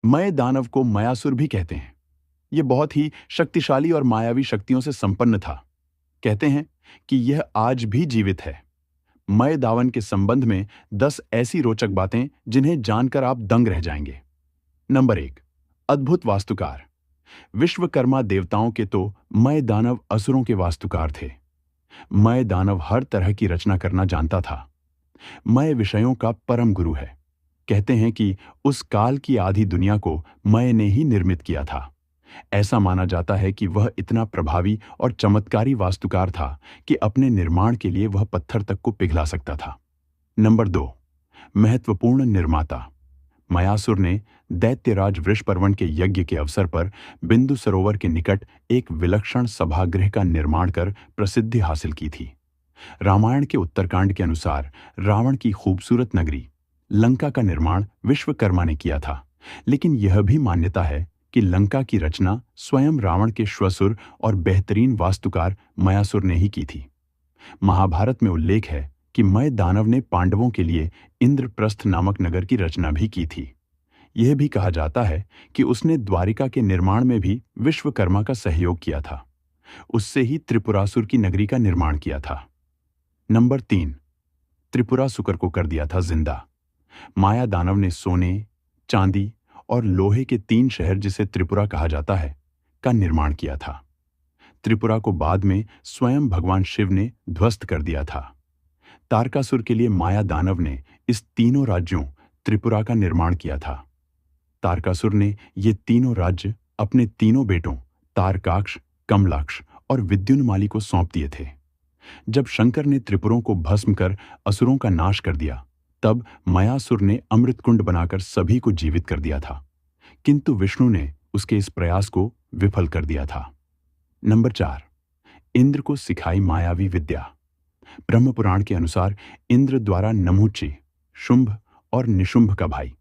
मय दानव को मयासुर भी कहते हैं। यह बहुत ही शक्तिशाली और मायावी शक्तियों से संपन्न था। कहते हैं कि यह आज भी जीवित है। मय दावन के संबंध में 10 ऐसी रोचक बातें जिन्हें जानकर आप दंग रह जाएंगे। नंबर 1, अद्भुत वास्तुकार। विश्वकर्मा देवताओं के तो मय दानव असुरों के वास्तुकार थे। मय दानव हर तरह की रचना करना जानता था। मय विषयों का परम गुरु है। कहते हैं कि उस काल की आधी दुनिया को मय ने ही निर्मित किया था। ऐसा माना जाता है कि वह इतना प्रभावी और चमत्कारी वास्तुकार था कि अपने निर्माण के लिए वह पत्थर तक को पिघला सकता था। नंबर 2, महत्वपूर्ण निर्माता। मयासुर ने दैत्यराज वृषपर्वन के यज्ञ के अवसर पर बिंदु सरोवर के निकट एक विलक्षण सभागृह का निर्माण कर प्रसिद्धि हासिल की थी। रामायण के उत्तरकांड के अनुसार रावण की खूबसूरत नगरी लंका का निर्माण विश्वकर्मा ने किया था, लेकिन यह भी मान्यता है कि लंका की रचना स्वयं रावण के श्वसुर और बेहतरीन वास्तुकार मयासुर ने ही की थी। महाभारत में उल्लेख है कि मय दानव ने पांडवों के लिए इंद्रप्रस्थ नामक नगर की रचना भी की थी। यह भी कहा जाता है कि उसने द्वारिका के निर्माण में भी विश्वकर्मा का सहयोग किया था। उससे ही त्रिपुरासुर की नगरी का निर्माण किया था। नंबर 3, त्रिपुरासुकर को कर दिया था जिंदा। माया दानव ने सोने, चांदी और लोहे के 3 शहर, जिसे त्रिपुरा कहा जाता है, का निर्माण किया था। त्रिपुरा को बाद में स्वयं भगवान शिव ने ध्वस्त कर दिया था। तारकासुर के लिए माया दानव ने इस तीनों राज्यों त्रिपुरा का निर्माण किया था। तारकासुर ने ये तीनों राज्य अपने तीनों बेटों तारकाक्ष, कमलाक्ष और विद्युन्माली को सौंप दिए थे। जब शंकर ने त्रिपुरों को भस्म कर असुरों का नाश कर दिया, तब मयासुर ने अमृत कुंड बनाकर सभी को जीवित कर दिया था, किंतु विष्णु ने उसके इस प्रयास को विफल कर दिया था। नंबर 4, इंद्र को सिखाई मायावी विद्या। ब्रह्म पुराण के अनुसार इंद्र द्वारा नमूची, शुंभ और निशुंभ का भाई,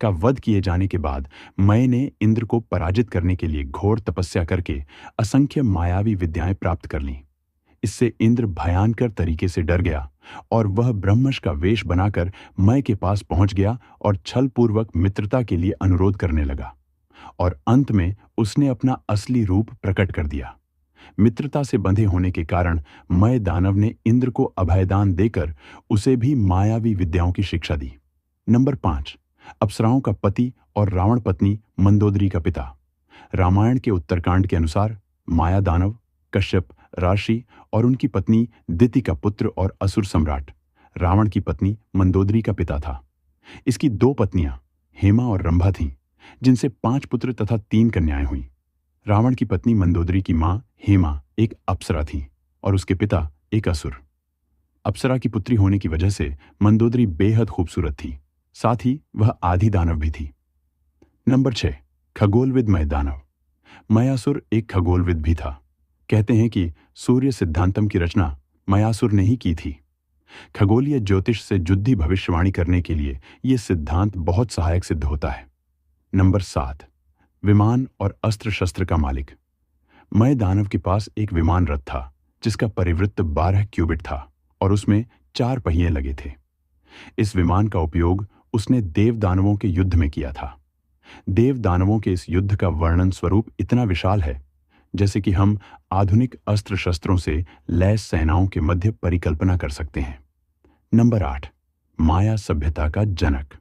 का वध किए जाने के बाद मय ने इंद्र को पराजित करने के लिए घोर तपस्या करके असंख्य मायावी विद्याएं प्राप्त कर लीं। इससे इंद्र भयंकर तरीके से डर गया और वह ब्रह्मश का वेश बनाकर मय के पास पहुंच गया और छलपूर्वक मित्रता के लिए अनुरोध करने लगा, और अंत में उसने अपना असली रूप प्रकट कर दिया। मित्रता से बंधे होने के कारण मय दानव ने इंद्र को अभयदान देकर उसे भी मायावी विद्याओं की शिक्षा दी। नंबर 5, अप्सराओं का पति और रावण पत्नी मंदोदरी का पिता। रामायण के उत्तरकांड के अनुसार माया दानव, कश्यप, राशि और उनकी पत्नी दिति का पुत्र और असुर सम्राट रावण की पत्नी मंदोदरी का पिता था। इसकी 2 पत्नियां हेमा और रंभा थीं, जिनसे 5 पुत्र तथा 3 कन्याएं हुईं। रावण की पत्नी मंदोदरी की मां हेमा एक अप्सरा थी और उसके पिता एक असुर। अप्सरा की पुत्री होने की वजह से मंदोदरी बेहद खूबसूरत थी, साथ ही वह आधी दानव भी थी। नंबर 6, खगोलविद मय दानव। मयासुर एक खगोलविद भी था। कहते हैं कि सूर्य सिद्धांतम की रचना मयासुर ने ही की थी। खगोलीय ज्योतिष से जुद्धी भविष्यवाणी करने के लिए यह सिद्धांत बहुत सहायक सिद्ध होता है। नंबर 7, विमान और अस्त्र शस्त्र का मालिक। मय दानव के पास एक विमान रथ था, जिसका परिवृत्त 12 क्यूबिट था और उसमें 4 पहिए लगे थे। इस विमान का उपयोग उसने देव दानवों के युद्ध में किया था। देव दानवों के इस युद्ध का वर्णन स्वरूप इतना विशाल है जैसे कि हम आधुनिक अस्त्र शस्त्रों से लैस सेनाओं के मध्य परिकल्पना कर सकते हैं। नंबर 8, माया सभ्यता का जनक।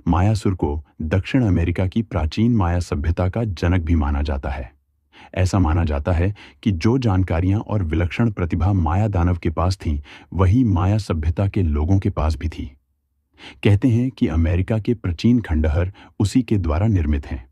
मायासुर को दक्षिण अमेरिका की प्राचीन माया सभ्यता का जनक भी माना जाता है। ऐसा माना जाता है कि जो जानकारियां और विलक्षण प्रतिभा माया दानव के पास थी, वही माया सभ्यता के लोगों के पास भी थी। कहते हैं कि अमेरिका के प्राचीन खंडहर उसी के द्वारा निर्मित हैं।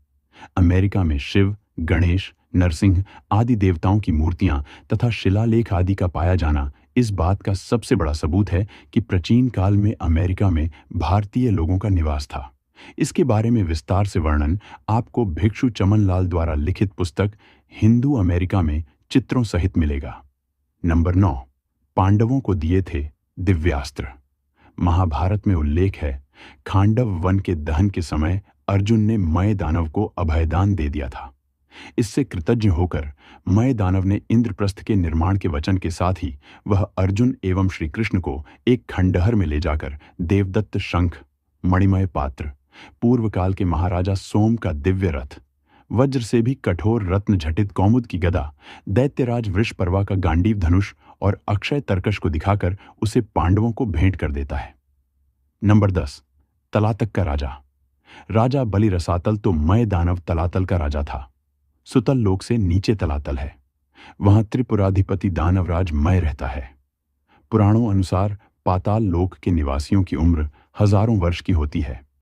अमेरिका में शिव, गणेश, नरसिंह आदि देवताओं की मूर्तियां तथा शिलालेख आदि का पाया जाना इस बात का सबसे बड़ा सबूत है कि प्राचीन काल में अमेरिका में भारतीय लोगों का निवास था। इसके बारे में विस्तार से वर्णन आपको भिक्षु चमनलाल द्वारा लिखित पुस्तक हिंदू अमेरिका में चित्रों सहित मिलेगा। नंबर 9, पांडवों को दिए थे दिव्यास्त्र। महाभारत में उल्लेख है, खांडव वन के दहन के समय अर्जुन ने मय दानव को अभयदान दे दिया था। इससे कृतज्ञ होकर मय दानव ने इंद्रप्रस्थ के निर्माण के वचन के साथ ही वह अर्जुन एवं श्री कृष्ण को एक खंडहर में ले जाकर देवदत्त शंख, मणिमय पात्र, पूर्व काल के महाराजा सोम का दिव्य रथ, वज्र से भी कठोर रत्न झटित कौमुद की गदा, दैत्यराज वृषपर्वा का गांडीव धनुष और अक्षय तरकश को दिखाकर उसे पांडवों को भेंट कर देता है। नंबर 10, तलातक का राजा। राजा बलि रसातल तो मय दानव तलातल का राजा था। सुतल लोक से नीचे तलातल है, वहां त्रिपुराधिपति दानवराज मय रहता है। पुराणों अनुसार पाताल लोक के निवासियों की उम्र हजारों वर्ष की होती है।